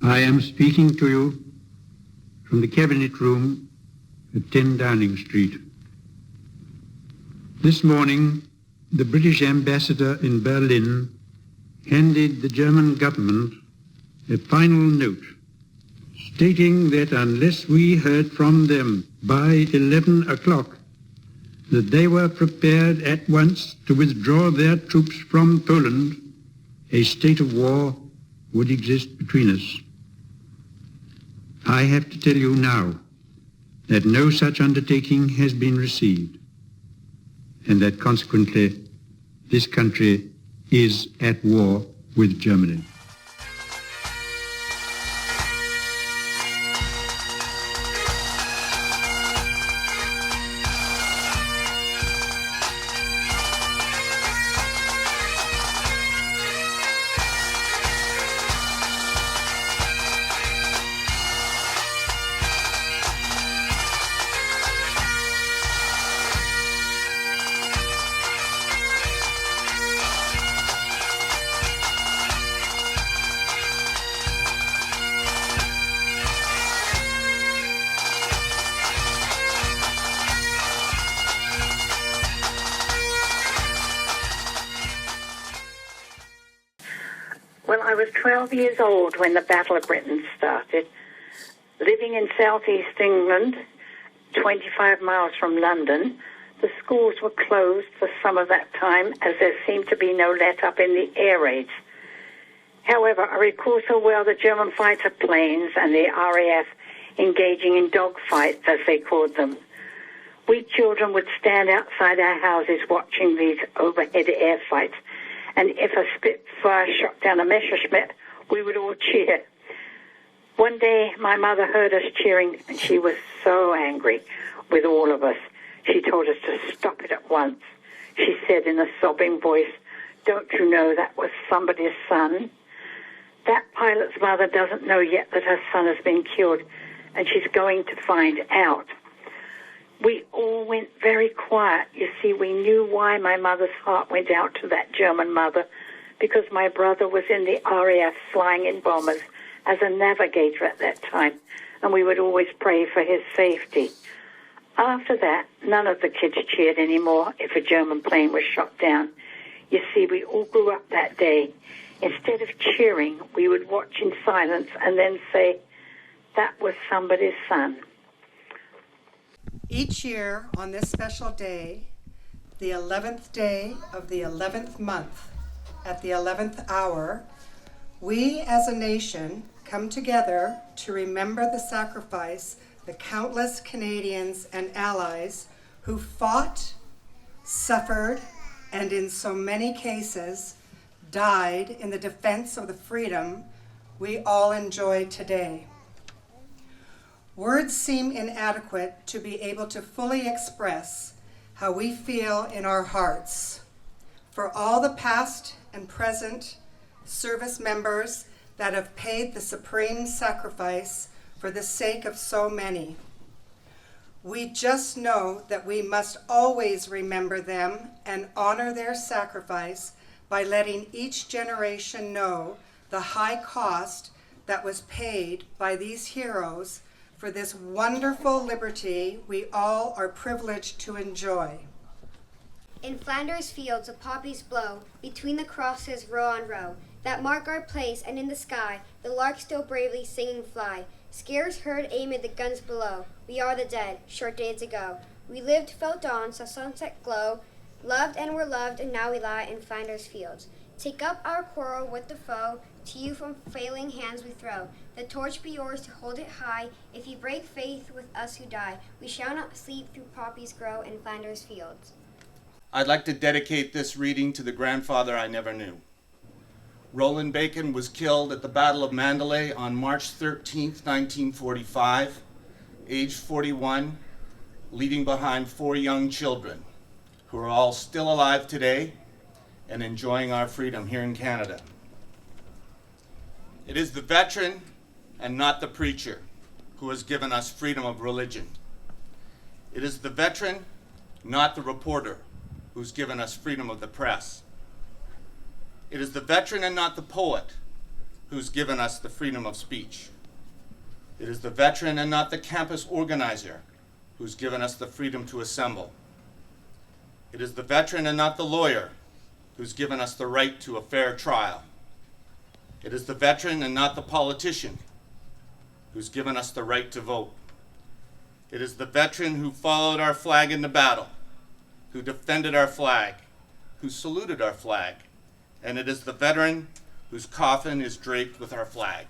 I am speaking to you from the Cabinet Room at 10 Downing Street. This morning, the British ambassador in Berlin handed the German government a final note stating that unless we heard from them by 11 o'clock, that they were prepared at once to withdraw their troops from Poland, a state of war would exist between us. I have to tell you now that no such undertaking has been received, and that consequently this country is at war with Germany. Well, I was 12 years old when the Battle of Britain started. Living in southeast England, 25 miles from London, the schools were closed for some of that time as there seemed to be no let-up in the air raids. However, I recall so well the German fighter planes and the RAF engaging in dogfights, as they called them. We children would stand outside our houses watching these overhead air fights, and if a Spitfire shot down a Messerschmitt, we would all cheer. One day, my mother heard us cheering, and she was so angry with all of us. She told us to stop it at once. She said in a sobbing voice, "Don't you know that was somebody's son?" That pilot's mother doesn't know yet that her son has been killed, and she's going to find out. We all went very quiet. You see, we knew why my mother's heart went out to that German mother, because my brother was in the RAF flying in bombers as a navigator at that time, and we would always pray for his safety. After that, none of the kids cheered anymore if a German plane was shot down. You see, we all grew up that day. Instead of cheering, we would watch in silence and then say, "That was somebody's son." Each year on this special day, the 11th day of the 11th month, at the 11th hour, we as a nation come together to remember the sacrifice the countless Canadians and allies who fought, suffered, and in so many cases died in the defense of the freedom we all enjoy today. Words seem inadequate to be able to fully express how we feel in our hearts for all the past and present service members that have paid the supreme sacrifice for the sake of so many. We just know that we must always remember them and honor their sacrifice by letting each generation know the high cost that was paid by these heroes for this wonderful liberty we all are privileged to enjoy. In Flanders fields the poppies blow, between the crosses row on row, that mark our place, and in the sky the larks still bravely singing fly. Scarce heard amid the guns below, we are the dead, short days ago. We lived, felt on, saw sunset glow, loved and were loved, and now we lie in Flanders fields. Take up our quarrel with the foe, to you from failing hands we throw. The torch be yours to hold it high. If you break faith with us who die, we shall not sleep through poppies grow in Flanders fields. I'd like to dedicate this reading to the grandfather I never knew. Roland Bacon was killed at the Battle of Mandalay on March 13th, 1945, aged 41, leaving behind 4 young children who are all still alive today and enjoying our freedom here in Canada. It is the veteran and not the preacher who has given us freedom of religion. It is the veteran, not the reporter, who's given us freedom of the press. It is the veteran and not the poet who's given us the freedom of speech. It is the veteran and not the campus organizer who's given us the freedom to assemble. It is the veteran and not the lawyer who's given us the right to a fair trial. It is the veteran and not the politician who's given us the right to vote. It is the veteran who followed our flag into battle, who defended our flag, who saluted our flag, and it is the veteran whose coffin is draped with our flag.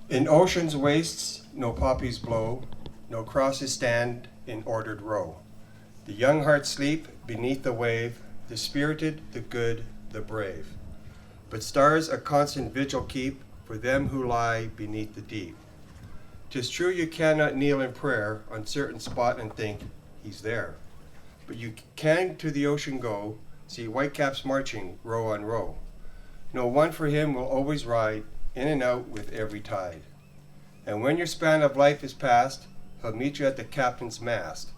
In ocean's wastes, no poppies blow, no crosses stand in ordered row. The young hearts sleep beneath the wave, the spirited, the good, the brave. But stars a constant vigil keep for them who lie beneath the deep. 'Tis true you cannot kneel in prayer on certain spot and think, he's there. But you can to the ocean go, see whitecaps marching row on row. No one for him will always ride in and out with every tide. And when your span of life is past, he'll meet you at the captain's mast.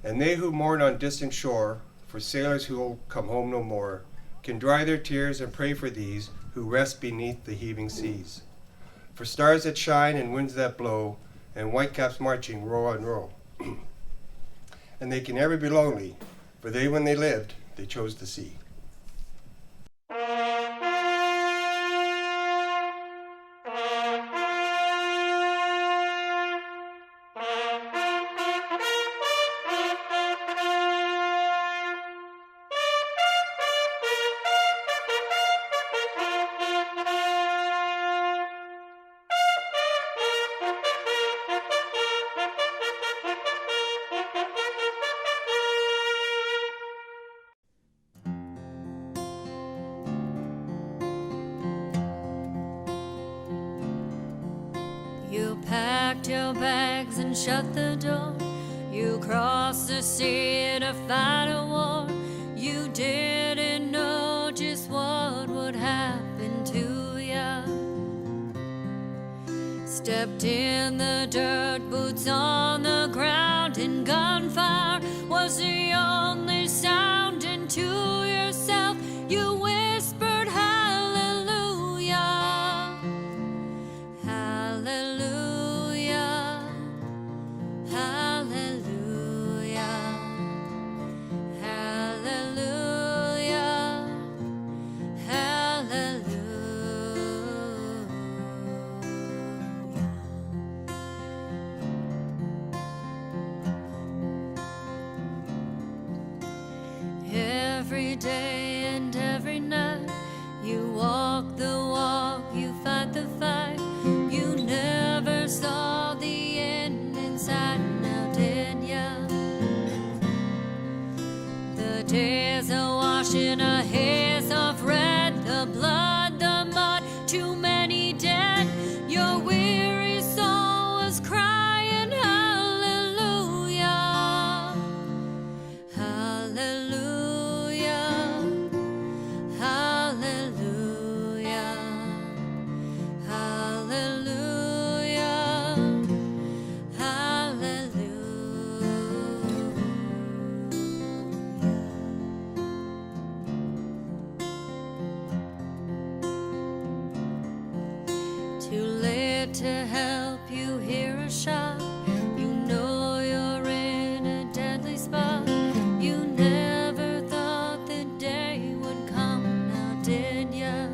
And they who mourn on distant shore, for sailors who'll come home no more, can dry their tears and pray for these who rest beneath the heaving seas. For stars that shine and winds that blow, and whitecaps marching row on row. And they can never be lonely, for they, when they lived, they chose the sea. You packed your bags and shut the door. You crossed the sea to fight a war. You didn't know just what would happen to ya. Stepped in the dirt, boots on the ground, and gunfire was the only sound. And to yourself you whispered hallelujah, hallelujah, hallelujah, hallelujah, hallelujah. Every day and every night you walk the walk, you fight the fight. You never saw the end in sight, now did ya? The days are washing a haze of red, the blood, the mud, too many dead. Your weary soul was crying hallelujah, hallelujah, hallelujah, hallelujah, hallelujah. Too late to help, you hear a shot. You know you're in a deadly spot. You never thought the day would come, now did ya?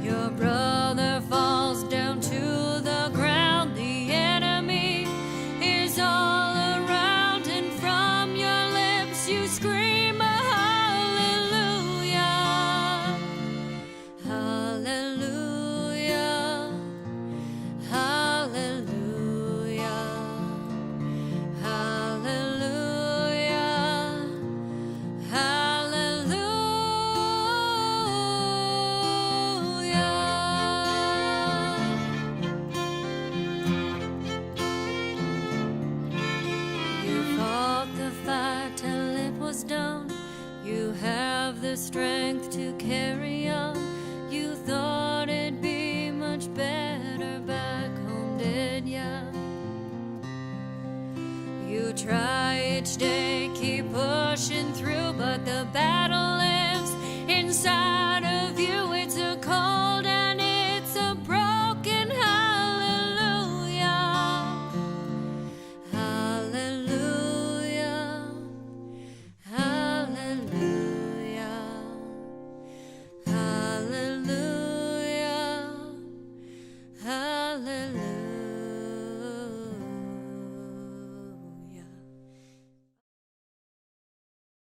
Your brother falls down to the ground. The enemy is all around, and from your lips you scream a hallelujah, hallelujah, hallelujah, hallelujah, hallelujah. You fought the fight till it was done. You have the strength to carry on. You thought it'd be much better back home, did ya? You try each day, keep pushing through, but the battle